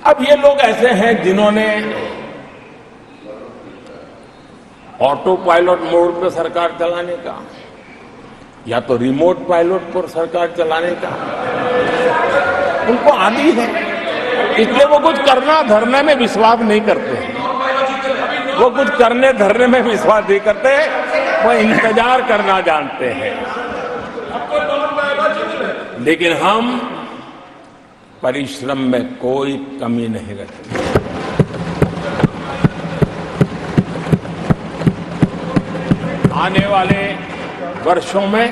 अब ये लोग ऐसे हैं जिन्होंने ऑटो पायलट मोड पर सरकार चलाने का या तो रिमोट पायलट पर सरकार चलाने का उनको आदी है, इसलिए वो कुछ करना धरने में विश्वास नहीं करते। वो कुछ करने धरने में विश्वास नहीं करते, वो इंतजार करना जानते हैं। लेकिन हम परिश्रम में कोई कमी नहीं रखते। आने वाले वर्षों में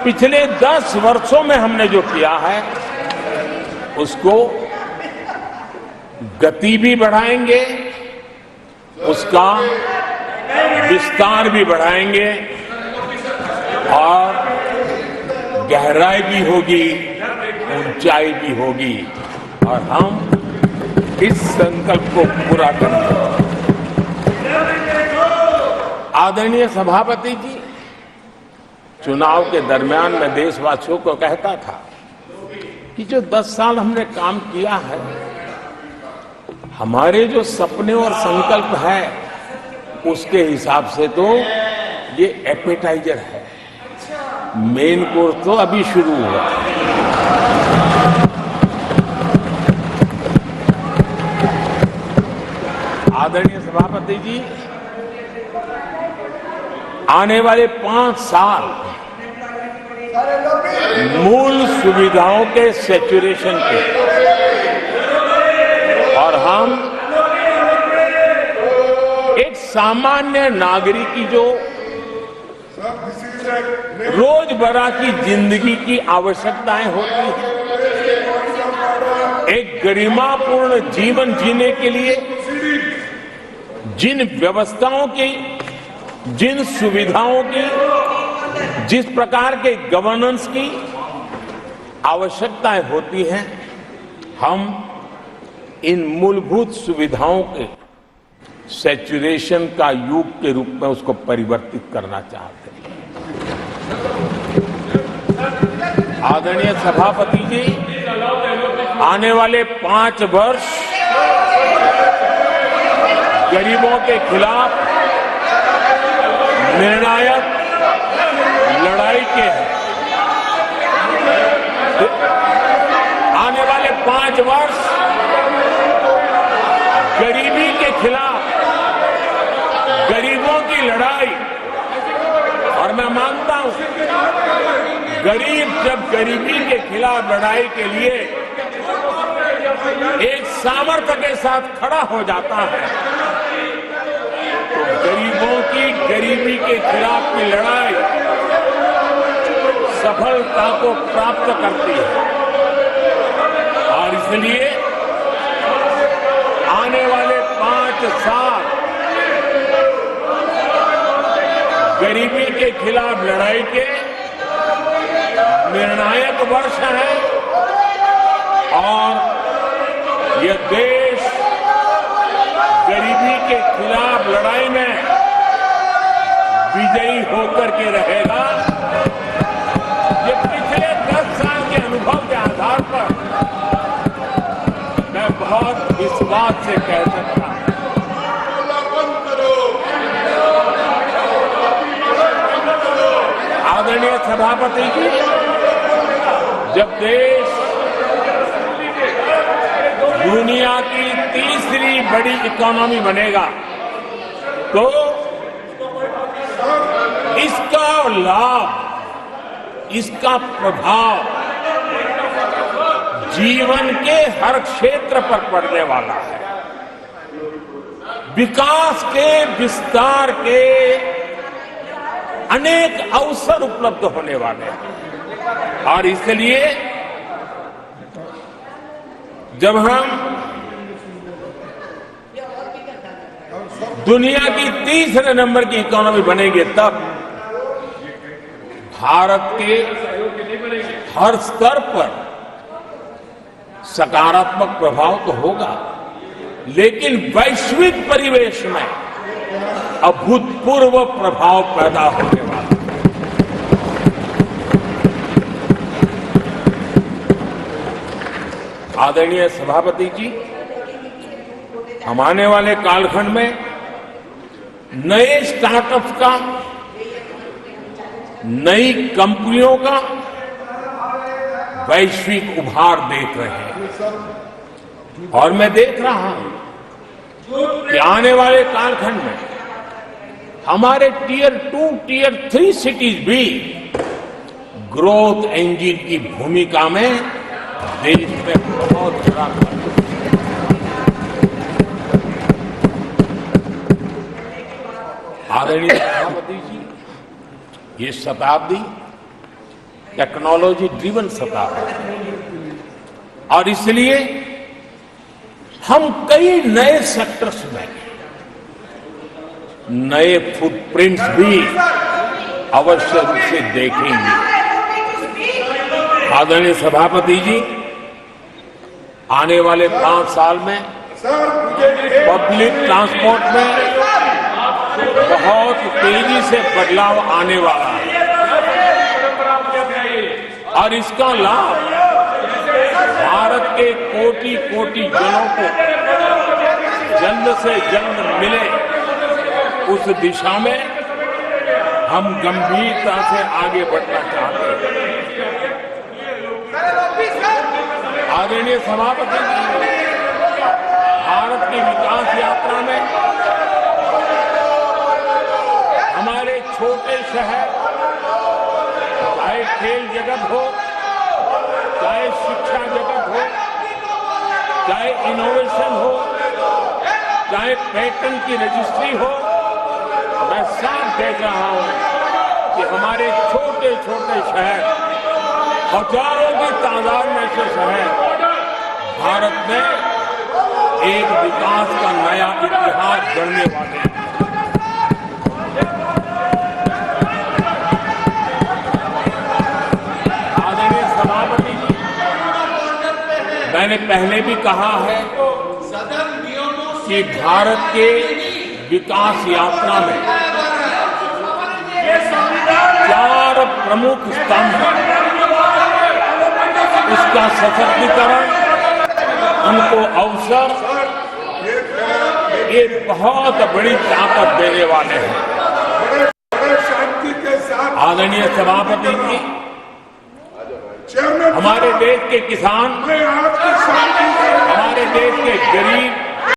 पिछले 10 वर्षों में हमने जो किया है उसको गति भी बढ़ाएंगे, उसका विस्तार भी बढ़ाएंगे और गहराई भी होगी, ऊंचाई भी होगी और हम इस संकल्प को पूरा करेंगे। आदरणीय सभापति जी, चुनाव के दरमियान मैं देशवासियों को कहता था कि जो 10 साल हमने काम किया है, हमारे जो सपने और संकल्प है उसके हिसाब से तो ये एपेटाइजर है, मेन कोर्स तो अभी शुरू हुआ। आदरणीय सभापति जी, आने वाले 5 साल मूल सुविधाओं के सैचुरेशन के और हम एक सामान्य नागरिक की जो रोजमर्रा की जिंदगी की आवश्यकताएं होती हैं, एक गरिमापूर्ण जीवन जीने के लिए जिन व्यवस्थाओं की, जिन सुविधाओं की, जिस प्रकार के गवर्नेंस की आवश्यकताएं होती हैं, हम इन मूलभूत सुविधाओं के सैचुरेशन का युग के रूप में उसको परिवर्तित करना चाहते हैं। आदरणीय सभापति जी, आने वाले 5 वर्ष गरीबों के खिलाफ निर्णायक लड़ाई के हैं। आने वाले 5 वर्ष गरीबी के खिलाफ गरीबों की लड़ाई, और मैं मानता हूं गरीब जब गरीबी के खिलाफ लड़ाई के लिए एक सामर्थ्य के साथ खड़ा हो जाता है तो गरीबों की गरीबी के खिलाफ की लड़ाई सफलता को प्राप्त करती है। और इसलिए आने वाले 5 साल गरीबी के खिलाफ लड़ाई के निर्णायक वर्ष है और यह देश गरीबी के खिलाफ लड़ाई में विजयी होकर के रहेगा। ये पिछले 10 साल के अनुभव के आधार पर मैं बहुत विश्वास से कह सकता हूं। आदरणीय सभापति जी, जब देश दुनिया की तीसरी बड़ी इकोनॉमी बनेगा तो इसका लाभ, इसका प्रभाव जीवन के हर क्षेत्र पर पड़ने वाला है। विकास के विस्तार के अनेक अवसर उपलब्ध होने वाले हैं और इसलिए जब हम दुनिया की तीसरे नंबर की इकोनॉमी बनेंगे तब भारत के हर स्तर पर सकारात्मक प्रभाव तो होगा, लेकिन वैश्विक परिवेश में अभूतपूर्व प्रभाव पैदा होने वाला। आदरणीय सभापति जी, हम आने वाले कालखंड में नए स्टार्टअप्स का, नई कंपनियों का वैश्विक उभार देख रहे हैं और मैं देख रहा हूं कि आने वाले कालखंड में हमारे टियर 2, टियर 3 सिटीज भी ग्रोथ इंजन की भूमिका में देश में बहुत बड़ा आदरणीय सभापति जी, ये शताब्दी टेक्नोलॉजी ड्रिवन शताब्दी और इसलिए हम कई नए सेक्टर्स में नए फुटप्रिंट्स भी अवश्य रूप से देखेंगे। आदरणीय सभापति जी, आने वाले 5 साल में पब्लिक ट्रांसपोर्ट में बहुत तेजी से बदलाव आने वाला है और इसका लाभ भारत के कोटि-कोटि जनों को जल्द से जल्द मिले, उस दिशा में हम गंभीरता से आगे बढ़ना चाहते हैं। आदरणीय सभापति जी, भारत की विकास यात्रा में हमारे छोटे शहर, चाहे खेल जगत हो, चाहे शिक्षा जगत हो, चाहे इनोवेशन हो, चाहे पेटेंट की रजिस्ट्री हो, मैं साफ देख रहा हूं कि हमारे छोटे छोटे शहर, हजारों की तादाद में से शहर भारत में एक विकास का नया इतिहास गढ़ने वाले हैं। आदरणीय सभापति जी, मैंने पहले भी कहा है कि भारत के विकास यात्रा में 4 प्रमुख स्तंभ हैं। उसका सशक्तिकरण, उनको अवसर, ये बहुत बड़ी ताकत देने वाले हैं। आदरणीय सभापति जी, हमारे देश के किसान, हमारे देश के गरीब,